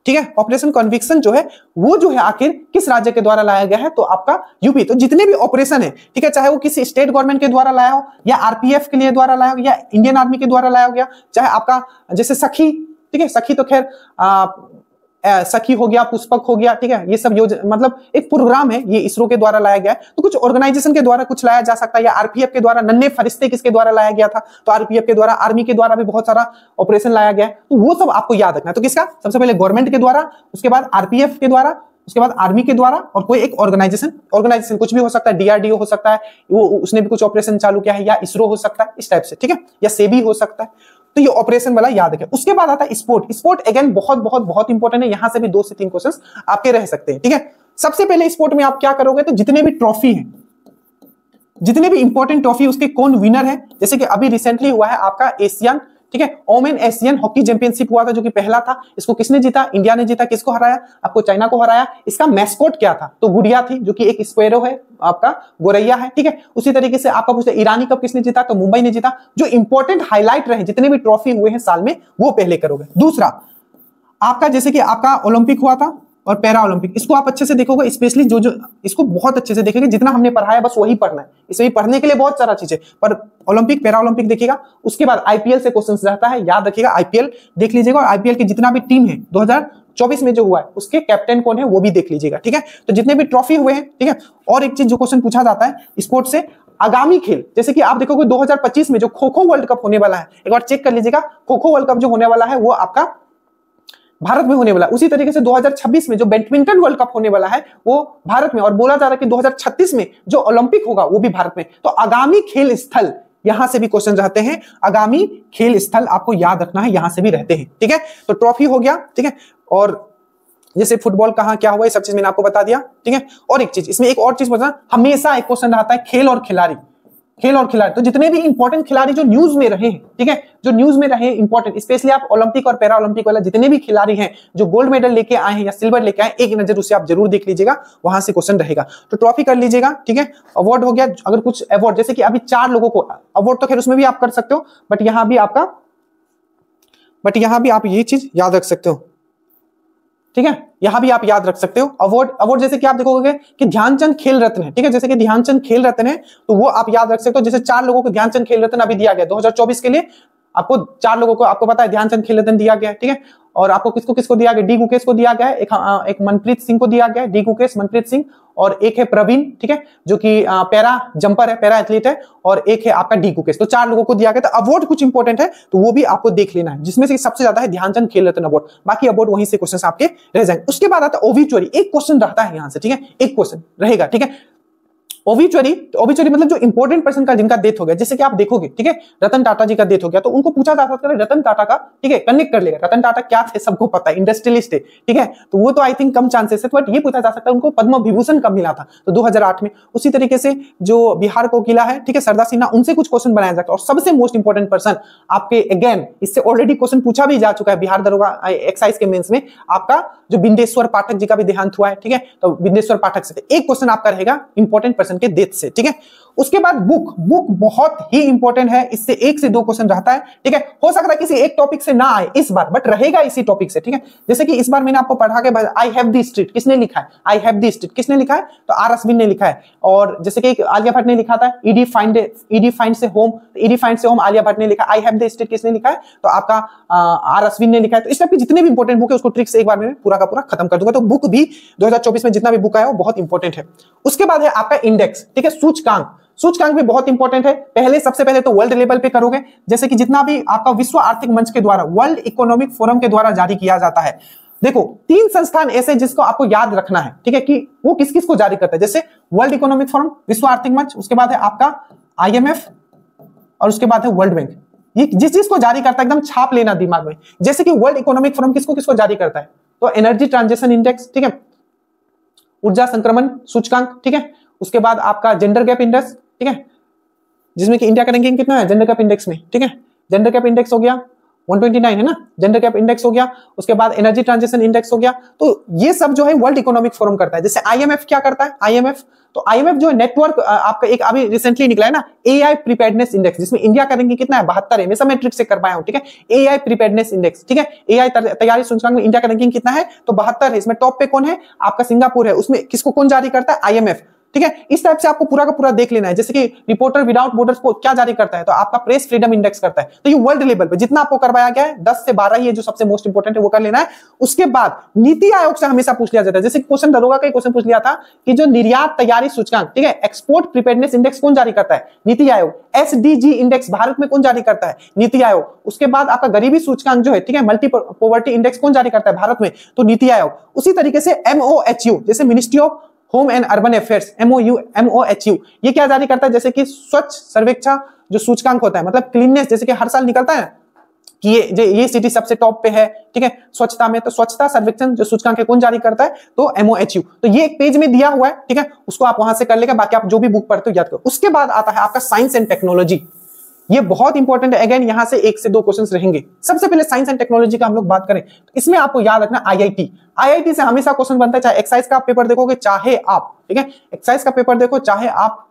Speaker 1: ठीक है, ऑपरेशन कन्विक्शन जो है वो जो है आखिर किस राज्य के द्वारा लाया गया है, तो आपका यूपी। तो जितने भी ऑपरेशन है, ठीक है, चाहे वो किसी स्टेट गवर्नमेंट के द्वारा लाया हो, या आरपीएफ के लिए द्वारा लाया हो, या इंडियन आर्मी के द्वारा लाया गया, चाहे आपका जैसे सखी, ठीक है, सखी तो खैर सखी हो गया, पुष्पक हो गया, ठीक है, ये सब मतलब एक प्रोग्राम है, ये इसरो के द्वारा लाया गया है। तो कुछ ऑर्गेनाइजेशन के द्वारा कुछ लाया जा सकता है, या आरपीएफ के द्वारा, नन्हे फरिश्ते किसके द्वारा लाया गया था, तो आरपीएफ के द्वारा, आर्मी के द्वारा भी बहुत सारा ऑपरेशन लाया गया है, तो वो सब आपको याद रखना है। तो किसका, सबसे पहले गवर्नमेंट के द्वारा, उसके बाद आरपीएफ के द्वारा, उसके बाद आर्मी के द्वारा, और कोई एक ऑर्गेनाइजेशन कुछ भी हो सकता है, डीआरडीओ हो सकता है, वो उसने भी कुछ ऑपरेशन चालू किया है, या इसरो हो सकता है, इस टाइप से, ठीक है, या सेबी हो सकता है। तो ये ऑपरेशन वाला याद रखें। उसके बाद आता है स्पोर्ट अगेन बहुत इंपॉर्टेंट है, यहां से भी 2 से 3 क्वेश्चंस आपके रह सकते हैं। ठीक है, सबसे पहले स्पोर्ट में आप क्या करोगे, तो जितने भी ट्रॉफी हैं, जितने भी इंपॉर्टेंट ट्रॉफी, उसके कौन विनर है। जैसे कि अभी रिसेंटली हुआ है आपका एशियन, ठीक है, ओमेन एशियन हॉकी चैंपियनशिप हुआ था, जो कि पहला था। इसको किसने जीता, इंडिया ने जीता। किसको हराया, आपको चाइना को हराया। इसका मैस्कोट क्या था, तो गुड़िया थी, जो कि एक स्क्वेरो है, आपका गोरैया है। ठीक है, उसी तरीके से आपका पूछते ईरानी कप किसने जीता, तो मुंबई ने जीता। जो इंपॉर्टेंट हाईलाइट रहे, जितने भी ट्रॉफी हुए हैं साल में, वो पहले करोगे। दूसरा आपका, जैसे कि आपका ओलंपिक हुआ था और पैरा ओलंपिक, इसको आप अच्छे से देखोगे, स्पेशली जो इसको बहुत अच्छे से देखेंगे। जितना हमने पढ़ाया बस वही पढ़ना है, इसमें पढ़ने के लिए बहुत सारा चीज है, पर ओलंपिक पैरा ओलंपिक देखिएगा। उसके बाद आईपीएल से क्वेश्चंस रहता है, याद रखिएगा, आईपीएल देख लीजिएगा। और आईपीएल की जितना भी टीम है 2024 में जो हुआ है, उसके कैप्टन कौन है वो भी देख लीजिएगा। ठीक है, तो जितने भी ट्रॉफी हुए हैं, ठीक है। और एक चीज जो क्वेश्चन पूछा जाता है स्पोर्ट से, आगामी खेल, जैसे कि आप देखोगे 2025 में जो खो खो वर्ल्ड कप होने वाला है, एक बार चेक कर लीजिएगा। खो खो वर्ल्ड कप जो होने वाला है वो आपका भारत में होने वाला है। उसी तरीके से 2026 में जो बैडमिंटन वर्ल्ड कप होने वाला है वो भारत में, और बोला जा रहा है कि 2036 में जो ओलंपिक होगा वो भी भारत में। तो आगामी खेल स्थल, यहां से भी क्वेश्चन रहते हैं, आगामी खेल स्थल आपको याद रखना है, यहां से भी रहते हैं। ठीक है, तो ट्रॉफी हो गया, ठीक है। और जैसे फुटबॉल कहां क्या हुआ, ये सब चीज मैंने आपको बता दिया। ठीक है, और एक चीज इसमें, एक और चीज बता, हमेशा एक क्वेश्चन रहता है खेल और खिलाड़ी। तो जितने भी इंपॉर्टेंट खिलाड़ी जो न्यूज में रहे हैं, ठीक है, जो न्यूज में रहे इंपॉर्टेंट, स्पेशली आप ओलंपिक और पैरा ओलंपिक वाला जितने भी खिलाड़ी हैं जो गोल्ड मेडल लेके आए हैं या सिल्वर लेके आए, एक नजर उसे आप जरूर देख लीजिएगा, वहां से क्वेश्चन रहेगा। तो ट्रॉफी कर लीजिएगा, ठीक है। अवार्ड हो गया, अगर कुछ अवार्ड, जैसे कि अभी 4 लोगों को अवार्ड, तो खैर उसमें भी आप कर सकते हो, बट यहां भी आप ये चीज याद रख सकते हो। ठीक है, यहां भी आप याद रख सकते हो। अवार्ड, अवार्ड जैसे कि आप देखोगे कि ध्यानचंद खेल रत्न है, ठीक है, जैसे कि ध्यानचंद खेल रत्न है तो वो आप याद रख सकते हो। जैसे 4 लोगों को ध्यानचंद खेल रत्न अभी दिया गया 2024 के लिए, आपको 4 लोगों को, आपको पता है ध्यानचंद खेल रत्न दिया गया है, ठीक है। और आपको किसको किसको दिया गया, डी गुकेश को दिया गया है, एक मनप्रीत सिंह को दिया गया है, डी गुकेश, मनप्रीत सिंह, और एक है प्रवीण, ठीक है, जो कि पैरा जंपर है, पैरा एथलीट है, और एक है आपका डी गुकेश। तो 4 लोगों को दिया गया। तो अवार्ड कुछ इंपॉर्टेंट है तो वो भी आपको देख लेना है, जिसमें से सबसे ज्यादा है ध्यानचंद खेल रत्न अवार्ड, बाकी अवार्ड वहीं से क्वेश्चन आपके रह जाएंगे। उसके बाद आता है ओबिचुअरी, एक क्वेश्चन रहता है यहां से, ठीक है, एक क्वेश्चन रहेगा, ठीक है। ओबिचुअरी, ओबिचुअरी मतलब जो इंपॉर्टेंट पर्सन का जिनका डेथ हो गया, जैसे कि आप देखोगे, ठीक है, रतन टाटा जी का डेथ हो गया तो उनको पूछा जा सकता है रतन टाटा का, ठीक है, कनेक्ट कर लेगा रतन टाटा क्या थे, सबको पता है, इंडस्ट्रियलिस्ट है, ठीक है, तो वो तो आई थिंक कम चांसेस है, बट ये पूछा जा सकता है उनको पद्म विभूषण कब मिला था, तो 2008 में। उसी तरीके से जो बिहार को किला है, ठीक है, सरदार सिन्हा, उनसे कुछ क्वेश्चन बनाया जाता है। और सबसे मोस्ट इंपॉर्टेंट पर्सन आपके, अगेन इससे ऑलरेडी क्वेश्चन पूछा भी जा चुका है बिहार दरोगा एक्साइज के मेंस में, आपका जो बिंदेश्वर पाठक जी का भी देहांत हुआ है, ठीक है, तो बिंदेश्वर पाठक से एक क्वेश्चन आपका रहेगा इंपॉर्टेंट पर्सन के डेथ से, ठीक है। उसके बाद बुक, बुक बहुत ही इंपॉर्टेंट है, इससे 1 से 2 क्वेश्चन रहता है, ठीक है। हो सकता है किसी एक टॉपिक से ना आए इस बार, बट रहेगा इसी टॉपिक से, ठीक है। जैसे कि इस बार मैंने आपको पढ़ा के आई हैव द स्ट्रीट किसने लिखा है, आई हैव द स्ट्रीट किसने लिखा है, तो आर अश्विन ने लिखा है। और जैसे कि आलिया भट्ट ने लिखा था ईडी फाइंड से होम, ईडी फाइंड से होम आलिया भट्ट ने लिखा। आई हैव द स्ट्रीट किसने लिखा है, तो आपका आर अश्विन ने लिखा है। तो इस टाइप के जितने भी इंपॉर्टेंट बुक है उसको ट्रिक से एक बार में पूरा का पूरा खत्म कर दूंगा। तो बुक भी 2024 में जितना भी बुक आया वो बहुत इंपॉर्टेंट है। उसके बाद है आपका इंडेक्स, ठीक है, सूचकांक, सूचकांक भी बहुत इंपॉर्टेंट है। सबसे पहले तो वर्ल्ड लेवल पे करोगे, जैसे कि जितना भी आपका विश्व आर्थिक मंच के द्वारा, वर्ल्ड इकोनॉमिक फोरम के द्वारा जारी किया जाता है। देखो 3 संस्थान ऐसे जिसको आपको याद रखना है, ठीक है, कि वो किस किस को जारी करता है। जैसे वर्ल्ड इकोनॉमिक फोरम, विश्व आर्थिक मंच, उसके बाद है आपका IMF, और उसके बाद है वर्ल्ड बैंक। ये जिस चीज को जारी करता है एकदम छाप लेना दिमाग में। जैसे कि वर्ल्ड इकोनॉमिक फोरम किसको किसको जारी करता है, तो एनर्जी ट्रांजिशन इंडेक्स, ठीक है, ऊर्जा संक्रमण सूचकांक, ठीक है, उसके बाद आपका जेंडर गैप इंडेक्स, ठीक है, जिसमें कि इंडिया का रैंकिंग कितना है जेंडर गैप इंडेक्स में, ठीक है, जेंडर गैप इंडेक्स हो गया 129 है ना, जेंडर गैप इंडेक्स हो गया। उसके बाद एनर्जी ट्रांजिशन इंडेक्स हो गया। तो ये सब जो है वर्ल्ड इकोनॉमिक फोरम करता है। जैसे IMF क्या करता है, IMF, तो IMF जो है नेटवर्क आपका एक अभी रिसेंटली निकला है ना, AI प्रिपेयर्डनेस इंडेक्स, जिसमें इंडिया का रैंकिंग कितना है 72 है, मैं सब मैट्रिक से कर पाया हूं, ठीक है, AI प्रिपेयर्डनेस इंडेक्स, ठीक है, AI तैयारी सूचकांक में इंडिया का रैंकिंग कितना है, तो 72 है। इसमें टॉप पे कौन है, आपका सिंगापुर है। उसमें किसको कौन जारी करता है, IMF, ठीक है। इस टाइप से आपको पूरा का पूरा देख लेना है। जैसे कि रिपोर्टर विदाउट बॉर्डर्स को क्या जारी करता है, तो आपका प्रेस फ्रीडम इंडेक्स करता है। तो ये वर्ल्ड लेवल पे जितना आपको करवाया गया है 10 से 12 ही है जो सबसे मोस्ट इंपोर्टेंट है, वो कर लेना है। उसके बाद नीति आयोग से हमेशा पूछ लिया जाता है। जैसे क्वेश्चन दरोगा का क्वेश्चन पूछ लिया था कि जो निर्यात तैयारी सूचकांक, ठीक है, एक्सपोर्ट प्रिपेयर्डनेस इंडेक्स कौन जारी करता है, नीति आयोग। SDG इंडेक्स भारत में कौन जारी करता है, नीति आयोग। उसके बाद आपका गरीबी सूचकांक जो है, ठीक है, मल्टी पॉवर्टी इंडेक्स कौन जारी करता है भारत में, तो नीति आयोग। उसी तरीके से MOHU, जैसे ministry of home and urban affairs, MOHU, ये क्या जारी करता है, जैसे कि स्वच्छ सर्वेक्षण जो सूचकांक होता है, मतलब क्लीननेस, जैसे कि हर साल निकलता है कि ये सिटी सबसे टॉप पे है, ठीक है, स्वच्छता में, तो स्वच्छता सर्वेक्षण जो सूचकांक है कौन जारी करता है, तो MOHU। तो ये एक पेज में दिया हुआ है, ठीक है, उसको आप वहां से कर लेगा, बाकी आप जो भी बुक पढ़ते हो याद करो। उसके बाद आता है आपका साइंस एंड टेक्नोलॉजी, ये बहुत इंपॉर्टेंट है। अगेन यहां से 1 से 2 क्वेश्चंस रहेंगे। सबसे पहले साइंस एंड टेक्नोलॉजी का हम लोग बात करें तो इसमें आपको याद रखना IIT से हमेशा क्वेश्चन बनता है, चाहे एक्साइज का पेपर देखोगे चाहे आप, ठीक है, एक्साइज का पेपर देखो चाहे आप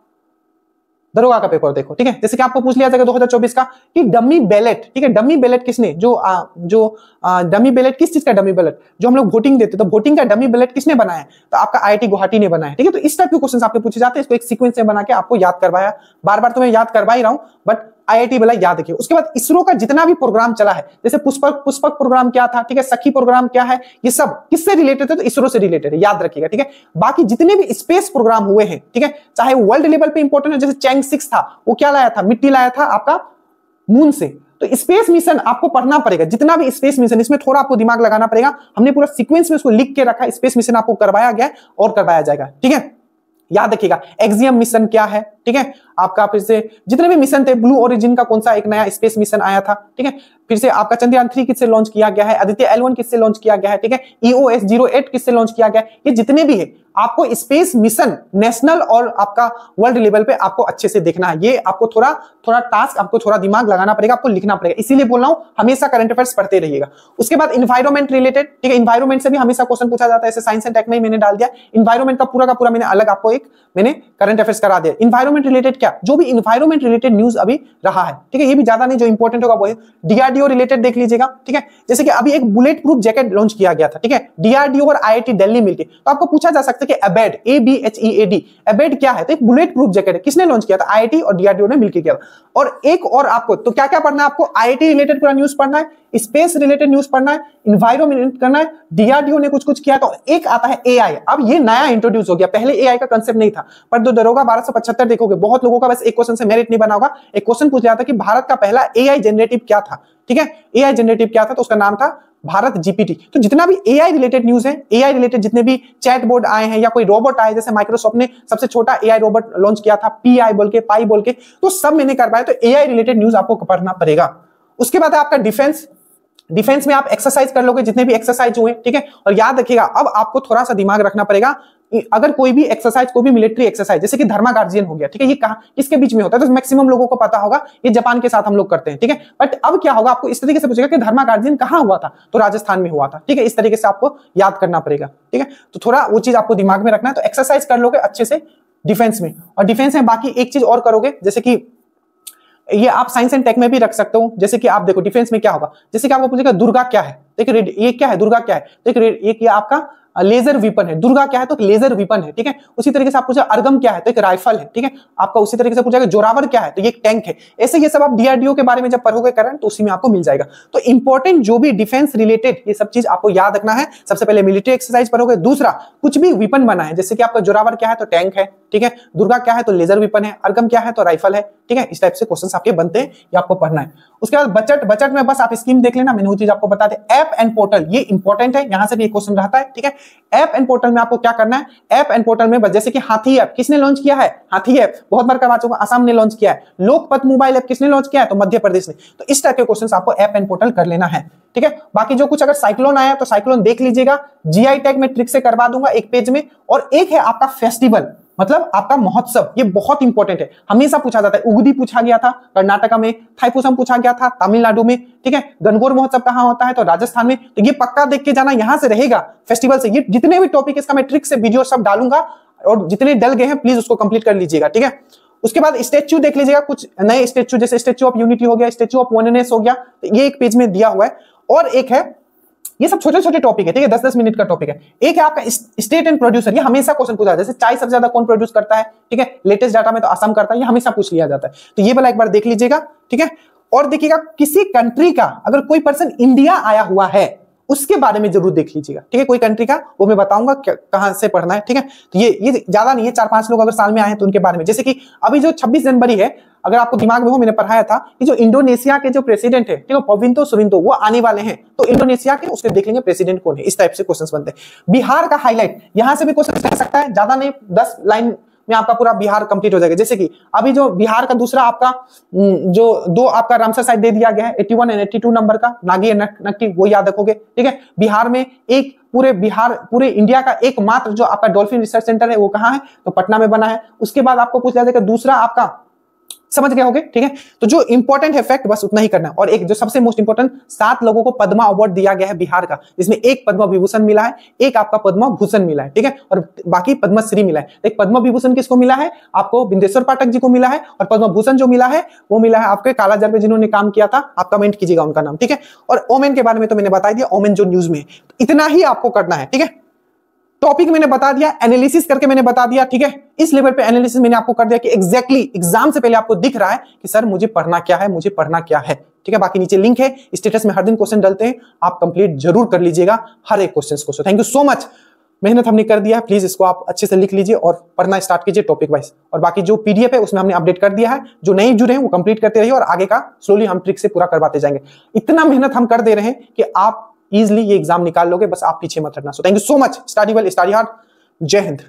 Speaker 1: दरोगा का पेपर देखो, ठीक है। जैसे कि आपको पूछ लिया जाएगा 2024 का कि डमी बैलेट, ठीक है, डमी बैलेट किसने, जो डमी बैलेट किस चीज का डमी बैलेट, जो हम लोग वोटिंग देते, तो वोटिंग का डमी बैलेट किसने बनाया, तो आपका IIT गुवाहाटी ने बनाया, ठीक है। तो इस टाइप के क्वेश्चन आपके पूछे जाते हैं, इसको एक सीक्वेंस में बना के आपको याद करवाया, बार बार तो मैं याद करवा ही रहा हूं, बट IIT वाला याद रखिए। उसके बाद इसरो का जितना भी प्रोग्राम चला है, जैसे पुष्पक प्रोग्राम क्या था, ठीक है, सखी प्रोग्राम क्या है, ये सब किससे रिलेटेड है, तो इसरो से रिलेटेड है, याद रखिएगा, ठीक है। बाकी जितने भी स्पेस प्रोग्राम हुए हैं, ठीक है, चाहे वर्ल्ड लेवल पे इंपॉर्टेंट है, जैसे चैंग 6 था, वो क्या लाया था, मिट्टी लाया था आपका मून से। तो स्पेस मिशन आपको पढ़ना पड़ेगा, जितना भी स्पेस मिशन, इसमें थोड़ा आपको दिमाग लगाना पड़ेगा। हमने पूरा सीक्वेंस में उसको लिख के रखा, स्पेस मिशन आपको करवाया गया और करवाया जाएगा, ठीक है, याद रखिएगा। एक्सियम मिशन क्या है, ठीक है, आपका फिर से जितने भी मिशन थे, ब्लू ओरिजिन का कौन सा एक नया स्पेस मिशन आया था, ठीक है, फिर से आपका चंद्रयान 3 किससे लॉन्च किया गया है, आदित्य L1 किससे लॉन्च किया गया है, ठीक है, EOS 08 किससे लॉन्च किया गया है, ये जितने भी है आपको स्पेस मिशन नेशनल और आपका वर्ल्ड लेवल पे आपको अच्छे से देखना है। ये आपको थोड़ा टास्क, आपको थोड़ा दिमाग लगाना पड़ेगा, आपको लिखना पड़ेगा। इसीलिए बोल रहा हूं हमेशा करंट अफेयर्स पढ़ते रहिएगा। उसके बाद इन्वायरमेंट रिलेटेड, ठीक है, इन्वायरमेंट से भी हमेशा क्वेश्चन पूछा जाता है, ऐसे साइंस एंड टेक में मैंने डाल दिया। इन्वायरमेंट का पूरा मैंने अलग आपको एक मैंने करंट अफेयर्स करा दिया। इन्वायरमेंट रिलेटेड क्या, जो भी इन्वायरमेंट रिलेटेड न्यूज अभी रहा है, ठीक है, ये भी ज्यादा नहीं, जो इंपॉर्टेंट होगा वो है डीआरडीओ रिलेटेड देख लीजिएगा, ठीक है। जैसे कि अभी एक बुलेट प्रूफ जैकेट लॉन्च किया गया था, ठीक है, डीआरडीओ और आईआईटी दिल्ली मिलकर। तो आपको पूछा जा सकता है कि अबेड, ABHEAD, अबेड क्या है? तो एक बुलेट प्रूफ जैकेट है, किसने लॉन्च किया था? आईआईटी और डीआरडीओ ने मिलकर किया। और एक और आपको तो क्या क्या पढ़ना है? आपको आईआईटी रिलेटेड पूरा न्यूज पढ़ना है, स्पेस रिलेटेड न्यूज पढ़ना है, इन्वायरमेंट करना है, डीआरडीओ ने कुछ कुछ किया। तो एक आता है एआई। अब ये नया इंट्रोड्यूस हो गया, पहले एआई का कंसेप्ट नहीं था। पर जो दरोगा 1275 देखोगे, बहुत लोगों का बस एक क्वेश्चन से मेरिट नहीं बना होगा। एक क्वेश्चन पूछ लिया था कि भारत का पहला एआई जनरेटिव क्या था, ठीक है, एआई जनरेटिव क्या था? तो उसका नाम था भारत जीपीटी। तो जितना भी एआई रिलेटेड न्यूज है, एआई रिलेटेड जितने भी चैट बोर्ड आए हैं या कोई रोबोट आए, जैसे माइक्रोसॉफ्ट ने सबसे छोटा एआई रोबोट लॉन्च किया था, पीआई बोल के, पाई बोल के, तो सब मैंने कर पाया। तो एआई रिलेटेड न्यूज आपको पढ़ना पड़ेगा। उसके बाद है आपका डिफेंस। डिफेंस में आप एक्सरसाइज कर लोगे, जितने भी एक्सरसाइज हुए, ठीक है। और याद रखिएगा, अब आपको थोड़ा सा दिमाग रखना पड़ेगा। अगर कोई भी एक्सरसाइज, कोई भी मिलिट्री एक्सरसाइज, जैसे कि धर्मा गार्जियन हो गया, ठीक है, ये कहां, किसके बीच में होता है? तो मैक्सिमम लोगों को पता होगा, ये जापान के साथ हम लोग करते हैं, ठीक है। बट अब क्या होगा, आपको इस तरीके से पूछेगा कि धर्मा गार्जियन कहां हुआ था? तो राजस्थान में हुआ था, ठीक है। इस तरीके से आपको याद करना पड़ेगा, ठीक है। तो थोड़ा वो चीज आपको दिमाग में रखना है। तो एक्सरसाइज कर लोगे अच्छे से डिफेंस में। और डिफेंस में बाकी एक चीज और करोगे, जैसे कि ये आप साइंस एंड टेक में भी रख सकते हो। जैसे कि आप देखो डिफेंस में क्या होगा, जैसे कि आपको पूछेगा दुर्गा क्या है, देखिए ये क्या है, दुर्गा क्या है? देखिए एक ये आपका लेजर वीपन है। दुर्गा क्या है? तो लेजर वीपन है, ठीक है। उसी तरीके से आप पूछा अर्गम क्या है? तो एक राइफल है, ठीक है। आपका उसी तरीके से पूछा जोरावर क्या है? तो ये एक टैंक है। ऐसे ये सब आप डीआरडीओ के बारे में जब पढ़ोगे करंट, तो उसी में आपको मिल जाएगा। तो इंपॉर्टेंट जो भी डिफेंस रिलेटेड ये सब चीज आपको याद रखना है। सबसे पहले मिलिट्री एक्सरसाइज पढ़ोगे। दूसरा, कुछ भी वीपन बना है, जैसे कि आपका जोरावर क्या है? तो टैंक है, ठीक है। दुर्गा क्या है? तो लेजर वीपन है। अर्गम क्या है? तो राइफल है, ठीक है। इस टाइप से क्वेश्चंस आपके बनते हैं, ये आपको पढ़ना है। उसके बाद बजट। बजट में बस आप स्कीम देख लेना, मैंने वो चीज आपको बता दे। ऐप एंड पोर्टल, ये इंपॉर्टेंट है, यहां से भी एक क्वेश्चन रहता है, ठीक है। ऐप एंड पोर्टल में आपको क्या करना है? ऐप एंड पोर्टल में जैसे कि हाथी ऐप किसने लॉन्च किया है? हाथी ऐप बहुत बार करवा चुका, असम ने लॉन्च किया है। लोकपत मोबाइल ऐप किसने लॉन्च किया है? तो मध्य प्रदेश ने। तो इस टाइप के क्वेश्चंस आपको ऐप एंड पोर्टल कर लेना है, ठीक है। बाकी जो कुछ अगर साइक्लोन आया तो साइक्लोन देख लीजिएगा, जीआई टैग में ट्रिक से करवा दूंगा एक पेज में। और एक है आपका फेस्टिवल, मतलब आपका महोत्सव, ये बहुत इंपॉर्टेंट है, हमेशा पूछा जाता है। उगदी पूछा गया था कर्नाटका में, थाईपुसम पूछा गया था तमिलनाडु में, ठीक है। गणगौर महोत्सव कहां होता है? तो राजस्थान में। तो ये पक्का देख के जाना, यहां से रहेगा फेस्टिवल से। ये जितने भी टॉपिक इसका मैं ट्रिक से वीडियो सब डालूंगा, और जितने डल गए हैं प्लीज उसको कंप्लीट कर लीजिएगा, ठीक है। उसके बाद स्टेच्यू देख लीजिएगा, कुछ नए स्टेच्यू, जैसे स्टेच्यू ऑफ यूनिटी हो गया, स्टेच्यू ऑफ वननेस हो गया, तो ये एक पेज में दिया हुआ है। और एक है, ये सब छोटे छोटे टॉपिक है, ठीक है, 10-10 मिनट का टॉपिक है। एक है आपका स्टेट एंड प्रोड्यूसर, ये हमेशा क्वेश्चन पूछा जाता है। जैसे चाय सबसे ज्यादा कौन प्रोड्यूस करता है, ठीक है, लेटेस्ट डाटा में तो असम करता है, ये हमेशा पूछ लिया जाता है। तो ये वाला एक बार देख लीजिएगा, ठीक है। और देखिएगा किसी कंट्री का अगर कोई पर्सन इंडिया आया हुआ है, उसके बारे में जरूर देख लीजिएगा, ठीक है। कोई कंट्री का, वो मैं बताऊंगा कहां से पढ़ना है, ठीक है। तो ये ज्यादा नहीं है, 4-5 लोग अगर साल में आए हैं तो उनके बारे में। जैसे कि अभी जो 26 जनवरी है, अगर आपको दिमाग में हो, मैंने पढ़ाया था कि जो इंडोनेशिया के जो प्रेसिडेंट है, ठीक है, पविंतो सुविंतो, वो आने वाले हैं। तो इंडोनेशिया के उसके देख लेंगे प्रेसिडेंट कौन है। इस टाइप से क्वेश्चंस बनते हैं। बिहार का हाईलाइट, यहां से भी क्वेश्चन कर सकता है, ज्यादा नहीं, 10 लाइन में आपका पूरा बिहार कंप्लीट हो जाएगा। जैसे कि अभी जो बिहार का दूसरा आपका जो 2 आपका रामसर साइड दे दिया गया है, 81 और 82 नंबर का, नागी नक्टी, वो याद रखोगे, ठीक है। बिहार में एक पूरे इंडिया का एकमात्र जो आपका डॉल्फिन रिसर्च सेंटर है, वो कहां है? तो पटना में बना है। उसके बाद आपको पूछ लिया जाएगा दूसरा आपका, समझ गए होगे, ठीक है। तो जो इंपॉर्टेंट है फैक्ट, बस उतना ही करना है। और एक जो सबसे मोस्ट इंपॉर्टेंट, 7 लोगों को पद्मा अवार्ड दिया गया है बिहार का, जिसमें एक पद्म विभूषण मिला है, एक आपका पद्म भूषण मिला है, ठीक है, और बाकी पद्मश्री मिला है। एक पद्म विभूषण किसको मिला है? आपको बिंदेश्वर पाठक जी को मिला है। और पद्म भूषण जो मिला है, वो मिला है आपके कालाजार पे जिन्होंने काम किया था, आप कमेंट कीजिएगा उनका नाम, ठीक है। और ओमेन के बारे में तो मैंने बता दिया, ओमेन जो न्यूज में है। इतना ही आपको करना है, ठीक है। टॉपिक मैंने बता दिया, एनालिसिस करके मैंने बता दिया, ठीक है। इस लेवल पे एनालिसिस मैंने आपको कर दिया कि एग्जैक्टली एग्जाम से पहले आपको दिख रहा है कि सर मुझे पढ़ना क्या है, मुझे पढ़ना क्या है, ठीक है। बाकी नीचे लिंक है, स्टेटस में हर दिन क्वेश्चन डलते हैं, आप कंप्लीट जरूर कर लीजिएगा हर एक क्वेश्चन को। So thank you so much, मेहनत हमने कर दिया है, प्लीज इसको आप अच्छे से लिख लीजिए और पढ़ना स्टार्ट कीजिए टॉपिक वाइज। और बाकी जो पीडीएफ है उसमें हमने अपडेट कर दिया है, जो नहीं जुड़े हैं वो कंप्लीट करते रहिए, और आगे का स्लोली हम ट्रिक से पूरा करवाते जाएंगे। इतना मेहनत हम कर दे रहे हैं कि आप इजिली ये एग्जाम निकाल लोगे, बस आप पीछे मत हटना। So thank you so much, study well, study hard, जय हिंद।